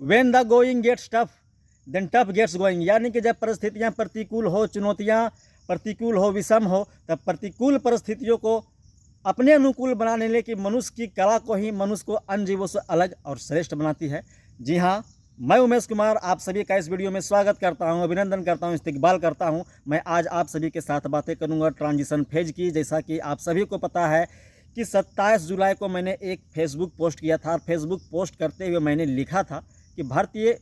When the going gets tough then tough gets going, यानी कि जब परिस्थितियाँ प्रतिकूल हो, चुनौतियाँ प्रतिकूल हो, विषम हो, तब प्रतिकूल परिस्थितियों को अपने अनुकूल बनाने की मनुष्य की कला को ही मनुष्य को अन्य जीवों से अलग और श्रेष्ठ बनाती है। जी हाँ, मैं उमेश कुमार आप सभी का इस वीडियो में स्वागत करता हूं, अभिनंदन करता हूं, इस्तकबाल करता हूं। मैं आज आप सभी के साथ बातें करूंगा ट्रांजिशन फेज की। जैसा कि आप सभी को पता है कि 27 जुलाई को मैंने एक फेसबुक पोस्ट किया था। फेसबुक पोस्ट करते हुए मैंने लिखा था कि भारतीय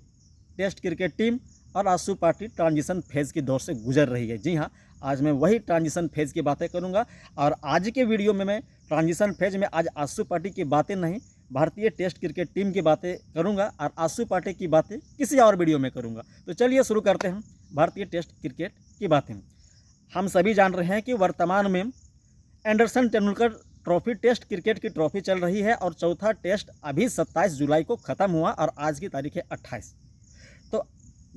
टेस्ट क्रिकेट टीम और आशु पार्टी ट्रांजिशन फेज़ की दौर से गुजर रही है। जी हाँ, आज मैं वही ट्रांजिशन फेज़ की बातें करूंगा और आज के वीडियो में मैं ट्रांजिशन फेज में आज आशु पार्टी की बातें नहीं, भारतीय टेस्ट क्रिकेट टीम की बातें करूंगा और आशु पार्टी की बातें किसी और वीडियो में करूंगा। तो चलिए शुरू करते हैं भारतीय टेस्ट क्रिकेट की बातें। हम सभी जान रहे हैं कि वर्तमान में Anderson Tendulkar trophy test cricket की ट्रॉफी चल रही है और चौथा टेस्ट अभी 27 जुलाई को ख़त्म हुआ और आज की तारीख है 28। तो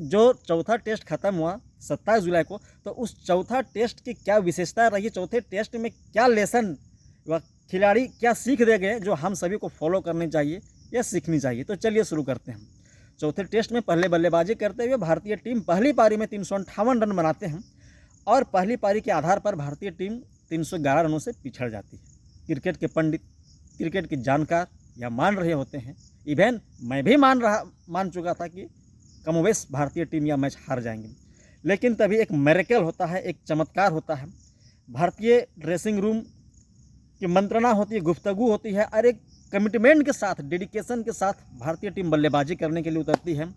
जो चौथा टेस्ट खत्म हुआ 27 जुलाई को, तो उस चौथा टेस्ट की क्या विशेषता रही, चौथे टेस्ट में क्या लेसन व खिलाड़ी क्या सीख दे गए जो हम सभी को फॉलो करनी चाहिए या सीखनी चाहिए। तो चलिए शुरू करते हैं। चौथे टेस्ट में पहले बल्लेबाजी करते हुए भारतीय टीम पहली पारी में 358 रन बनाते हैं और पहली पारी के आधार पर भारतीय टीम 311 रनों से पिछड़ जाती है। क्रिकेट के पंडित, क्रिकेट के जानकार या मान रहे होते हैं, इवन मैं भी मान चुका था कि कमोवेश भारतीय टीम या मैच हार जाएंगे, लेकिन तभी एक मिरेकल होता है, एक चमत्कार होता है। भारतीय ड्रेसिंग रूम की मंत्रणा होती है, गुफ्तगू होती है और एक कमिटमेंट के साथ, डेडिकेशन के साथ भारतीय टीम बल्लेबाजी करने के लिए उतरती है।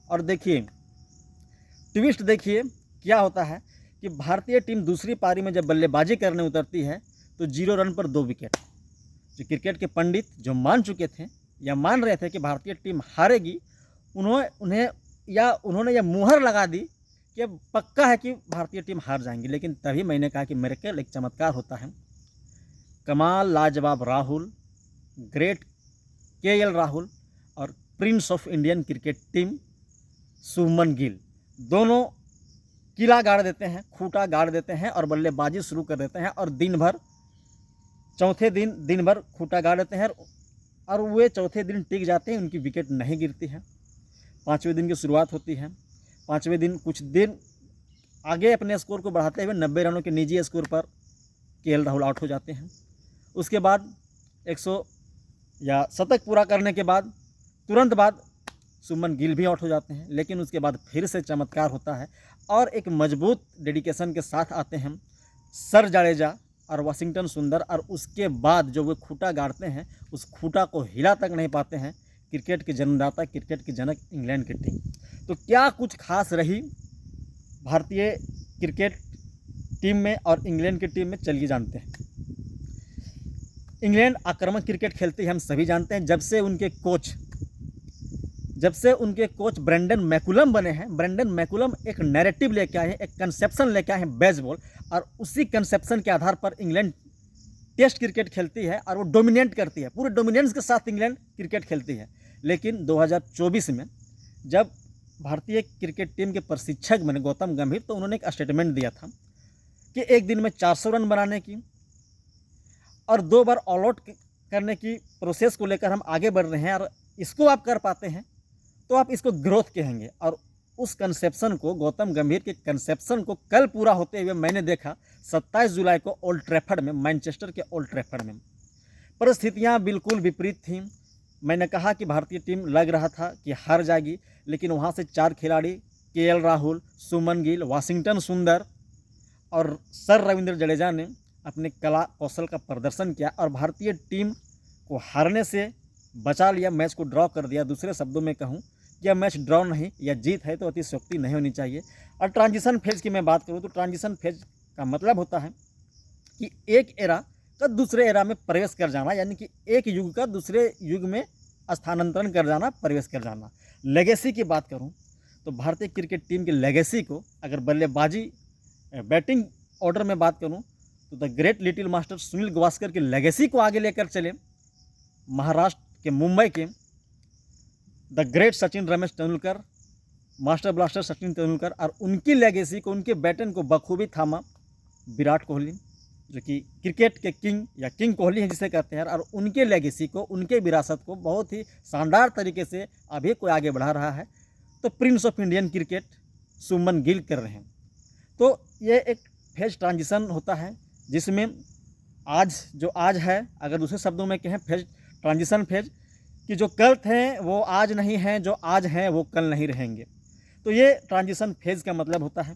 और देखिए ट्विस्ट, देखिए क्या होता है कि भारतीय टीम दूसरी पारी में जब बल्लेबाजी करने उतरती है तो 0 रन पर 2 विकेट। जो क्रिकेट के पंडित जो मान चुके थे या मान रहे थे कि भारतीय टीम हारेगी, उन्होंने यह मुहर लगा दी कि पक्का है कि भारतीय टीम हार जाएंगी। लेकिन तभी मैंने कहा कि मिरेकल, एक चमत्कार होता है। कमाल, लाजवाब राहुल, ग्रेट केएल राहुल और Prince of Indian cricket team Shubman Gill दोनों किला गाड़ देते हैं, खूंटा गाड़ देते हैं और बल्लेबाजी शुरू कर देते हैं और चौथे दिन भर खूंटा गाड़ देते हैं और वे चौथे दिन टिक जाते हैं, उनकी विकेट नहीं गिरती है। 5वें दिन की शुरुआत होती है। 5वें दिन कुछ दिन आगे अपने स्कोर को बढ़ाते हुए 90 रनों के निजी स्कोर पर केएल राहुल आउट हो जाते हैं। उसके बाद 100 या शतक पूरा करने के बाद तुरंत बाद शुभमन गिल भी आउट हो जाते हैं। लेकिन उसके बाद फिर से चमत्कार होता है और एक मजबूत डेडिकेशन के साथ आते हैं सर जाडेजा और वाशिंगटन सुंदर, और उसके बाद जो वे खूंटा गाड़ते हैं उस खूंटा को हिला तक नहीं पाते हैं क्रिकेट के जन्मदाता, क्रिकेट के जनक इंग्लैंड की टीम। तो क्या कुछ खास रही भारतीय क्रिकेट टीम में और इंग्लैंड की टीम में, चलिए जानते हैं। इंग्लैंड आक्रामक क्रिकेट खेलती है, हम सभी जानते हैं। जब से उनके कोच ब्रेंडन मैकुलम बने हैं, ब्रेंडन मैकुलम एक नैरेटिव लेके आए हैं, एक कंसेप्शन लेके आए हैं बेसबॉल, और उसी कंसेप्शन के आधार पर इंग्लैंड टेस्ट क्रिकेट खेलती है और वो डोमिनेट करती है, पूरे डोमिनेंस के साथ इंग्लैंड क्रिकेट खेलती है। लेकिन 2024 में जब भारतीय क्रिकेट टीम के प्रशिक्षक बने गौतम गंभीर, तो उन्होंने एक स्टेटमेंट दिया था कि एक दिन में 400 रन बनाने की और 2 बार ऑल आउट करने की प्रोसेस को लेकर हम आगे बढ़ रहे हैं, और इसको आप कर पाते हैं तो आप इसको ग्रोथ कहेंगे। और उस कंसेप्शन को, गौतम गंभीर के कंसेप्शन को कल पूरा होते हुए मैंने देखा 27 जुलाई को ओल्ड ट्रैफर्ड में, मैनचेस्टर के ओल्ड ट्रैफर्ड में। परिस्थितियां बिल्कुल विपरीत थीं। मैंने कहा कि भारतीय टीम लग रहा था कि हार जाएगी, लेकिन वहां से 4 खिलाड़ी केएल राहुल, शुभमन गिल, वाशिंगटन सुंदर और सर रविंद्र जडेजा ने अपने कला कौशल का प्रदर्शन किया और भारतीय टीम को हारने से बचा लिया, मैच को ड्रॉ कर दिया। दूसरे शब्दों में कहूँ, यह मैच ड्रॉ नहीं, यह जीत है, तो अतिशयोक्ति नहीं होनी चाहिए। और ट्रांजिशन फेज की मैं बात करूँ तो ट्रांजिशन फेज का मतलब होता है कि एक एरा का दूसरे एरा में प्रवेश कर जाना, यानी कि एक युग का दूसरे युग में स्थानांतरण कर जाना, प्रवेश कर जाना। लेगेसी की बात करूं तो भारतीय क्रिकेट टीम की लेगेसी को, अगर बल्लेबाजी बैटिंग ऑर्डर में बात करूं तो the great little master Sunil Gavaskar की लेगेसी को आगे लेकर चले महाराष्ट्र के मुंबई के the great Sachin Ramesh Tendulkar, master blaster Sachin Tendulkar, और उनकी लेगेसी को, उनके बैटन को बखूबी थामा विराट कोहली, जो कि क्रिकेट के किंग या किंग कोहली हैं जिसे कहते हैं, और उनके लेगेसी को, उनके विरासत को बहुत ही शानदार तरीके से अभी कोई आगे बढ़ा रहा है, तो Prince of Indian cricket Shubman Gill कर रहे हैं। तो ये एक फेज ट्रांजिशन होता है जिसमें आज है, अगर दूसरे शब्दों में कहें फेज ट्रांजिशन फेज, कि जो कल थे वो आज नहीं हैं, जो आज हैं वो कल नहीं रहेंगे। तो ये ट्रांजिशन फेज का मतलब होता है।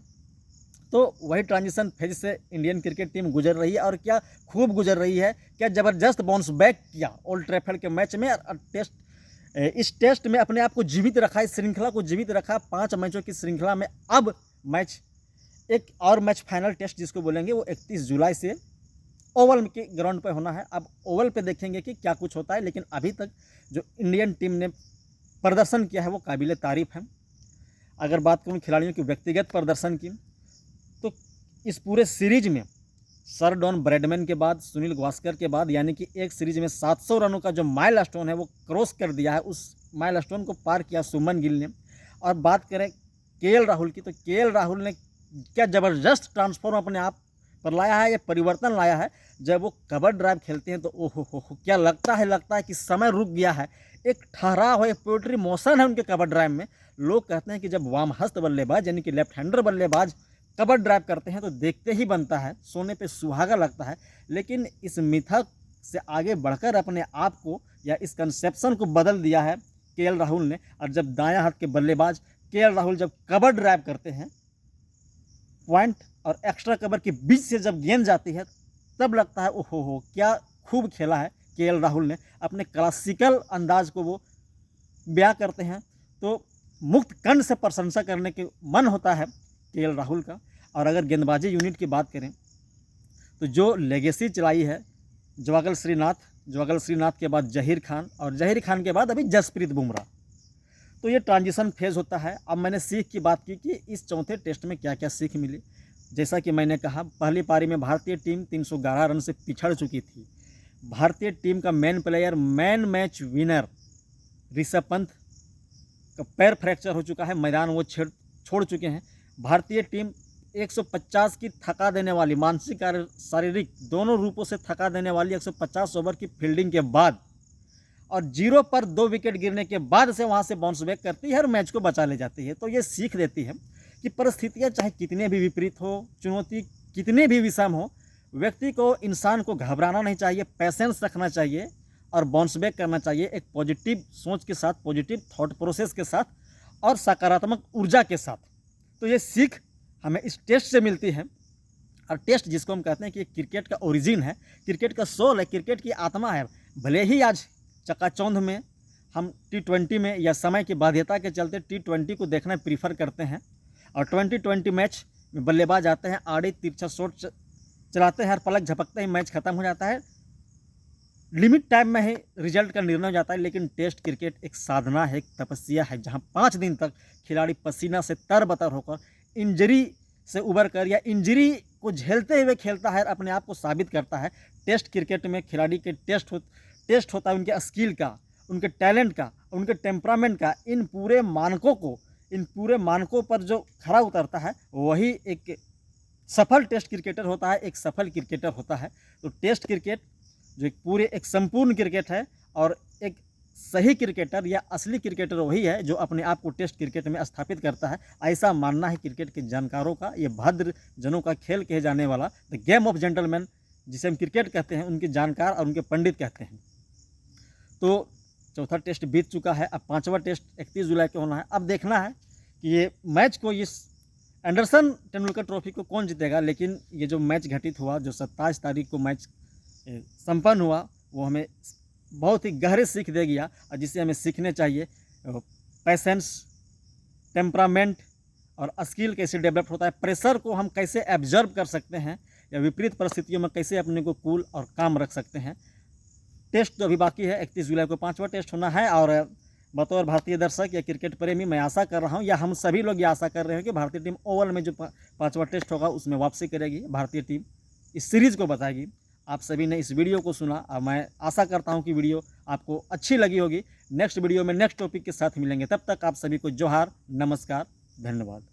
तो वही ट्रांजिशन फेज से इंडियन क्रिकेट टीम गुजर रही है, और क्या खूब गुजर रही है, क्या ज़बरदस्त बाउंस बैक किया ओल्ड ट्रैफर्ड के मैच में, और इस टेस्ट में अपने आप को जीवित रखा, इस श्रृंखला को जीवित रखा। 5 मैचों की श्रृंखला में अब एक और मैच फाइनल टेस्ट जिसको बोलेंगे वो 31 जुलाई से ओवल के ग्राउंड पर होना है। अब ओवल पे देखेंगे कि क्या कुछ होता है, लेकिन अभी तक जो इंडियन टीम ने प्रदर्शन किया है वो काबिल तारीफ़ है। अगर बात करूँ खिलाड़ियों के व्यक्तिगत प्रदर्शन की, तो इस पूरे सीरीज में सर डॉन ब्रैडमैन के बाद, सुनील गावस्कर के बाद, यानी कि एक सीरीज में 700 रनों का जो माइलस्टोन है वो क्रॉस कर दिया है, उस माइलस्टोन को पार किया शुभमन गिल ने। और बात करें केएल राहुल की, तो केएल राहुल ने क्या ज़बरदस्त ट्रांसफॉर्म अपने आप पर लाया है, ये परिवर्तन लाया है। जब वो कवर ड्राइव खेलते हैं तो ओहो क्या लगता है कि समय रुक गया है। एक ठहराव है, एक पोएट्री मोशन है उनके कवर ड्राइव में। लोग कहते हैं कि जब वामहस्त बल्लेबाज यानी कि लेफ्ट हैंडर बल्लेबाज कवर ड्राइव करते हैं तो देखते ही बनता है, सोने पे सुहागा लगता है। लेकिन इस मिथक से आगे बढ़कर अपने आप को या इस कंसेप्शन को बदल दिया है केएल राहुल ने। और जब दायां हाथ के बल्लेबाज केएल राहुल जब कवर ड्राइव करते हैं, पॉइंट और एक्स्ट्रा कवर के बीच से जब गेंद जाती है, तब लगता है ओहो क्या खूब खेला है केएल राहुल ने। अपने क्लासिकल अंदाज को वो बयां करते हैं, तो मुक्त कंठ से प्रशंसा करने के मन होता है केएल राहुल का। और अगर गेंदबाजी यूनिट की बात करें तो जो लेगेसी चलाई है जवागल श्रीनाथ के बाद जहीर खान, और जहीर खान के बाद अभी जसप्रीत बुमराह, तो ये ट्रांजिशन फेज होता है। अब मैंने सीख की बात की कि इस चौथे टेस्ट में क्या क्या सीख मिली। जैसा कि मैंने कहा, पहली पारी में भारतीय टीम 311 रन से पिछड़ चुकी थी। भारतीय टीम का main player, man match winner Rishabh Pant का पैर फ्रैक्चर हो चुका है, मैदान वो छोड़ चुके हैं। भारतीय टीम 150 की थका देने वाली, मानसिक और शारीरिक दोनों रूपों से थका देने वाली 150 ओवर की फील्डिंग के बाद और 0 पर 2 विकेट गिरने के बाद से वहाँ से बाउंस बैक करती है और मैच को बचा ले जाती है। तो ये सीख देती है कि परिस्थितियाँ चाहे कितने भी विपरीत हो, चुनौती कितने भी विषम हो, व्यक्ति को, इंसान को घबराना नहीं चाहिए, पैसेंस रखना चाहिए और बाउंस बैक करना चाहिए एक पॉजिटिव सोच के साथ, पॉजिटिव थॉट प्रोसेस के साथ और सकारात्मक ऊर्जा के साथ। तो ये सीख हमें इस टेस्ट से मिलती है। और टेस्ट जिसको हम कहते हैं कि क्रिकेट का ओरिजिन है, क्रिकेट का सोल है, क्रिकेट की आत्मा है। भले ही आज चकाचौंध में हम T20 में या समय की बाध्यता के चलते T20 को देखना प्रीफर करते हैं, और 2020 मैच में बल्लेबाज आते हैं, आड़े तिरछा शॉट चलाते हैं, हर पलक झपकते ही मैच खत्म हो जाता है, लिमिट टाइम में ही रिजल्ट का निर्णय हो जाता है। लेकिन टेस्ट क्रिकेट एक साधना है, एक तपस्या है, जहां 5 दिन तक खिलाड़ी पसीना से तरबतर होकर, इंजरी से उबर कर या इंजरी को झेलते हुए खेलता है, अपने आप को साबित करता है। टेस्ट क्रिकेट में खिलाड़ी के टेस्ट होता है उनके स्किल का, उनके टैलेंट का, उनके टेम्परामेंट का। इन पूरे मानकों पर जो खरा उतरता है वही एक सफल टेस्ट क्रिकेटर होता है, एक सफल क्रिकेटर होता है। तो टेस्ट क्रिकेट जो एक संपूर्ण क्रिकेट है, और एक सही क्रिकेटर या असली क्रिकेटर वही है जो अपने आप को टेस्ट क्रिकेट में स्थापित करता है। ऐसा मानना है क्रिकेट के जानकारों का। ये भद्र जनों का खेल कहे जाने वाला द गेम ऑफ जेंटलमैन जिसे हम क्रिकेट कहते हैं, उनके जानकार और उनके पंडित कहते हैं। तो चौथा टेस्ट बीत चुका है, अब 5वां टेस्ट 31 जुलाई को होना है। अब देखना है कि ये मैच को, इस एंडरसन तेंदुलकर ट्रॉफी को कौन जीतेगा। लेकिन ये जो मैच घटित हुआ, जो 27 तारीख को मैच संपन्न हुआ, वो हमें बहुत ही गहरे सीख दे गया, और जिसे हमें सीखने चाहिए। पैसेंस, टेम्परामेंट और स्किल कैसे डेवलप होता है, प्रेशर को हम कैसे एब्जर्व कर सकते हैं, या विपरीत परिस्थितियों में कैसे अपने को कूल और काम रख सकते हैं। टेस्ट तो अभी बाकी है, 31 जुलाई को 5वां टेस्ट होना है। और बतौर भारतीय दर्शक या क्रिकेट प्रेमी मैं आशा कर रहा हूं, या हम सभी लोग ये आशा कर रहे हैं कि भारतीय टीम ओवल में जो 5वां टेस्ट होगा उसमें वापसी करेगी, भारतीय टीम इस सीरीज़ को बताएगी। आप सभी ने इस वीडियो को सुना, और मैं आशा करता हूं कि वीडियो आपको अच्छी लगी होगी। नेक्स्ट वीडियो में नेक्स्ट टॉपिक के साथ मिलेंगे, तब तक आप सभी को जोहार, नमस्कार, धन्यवाद।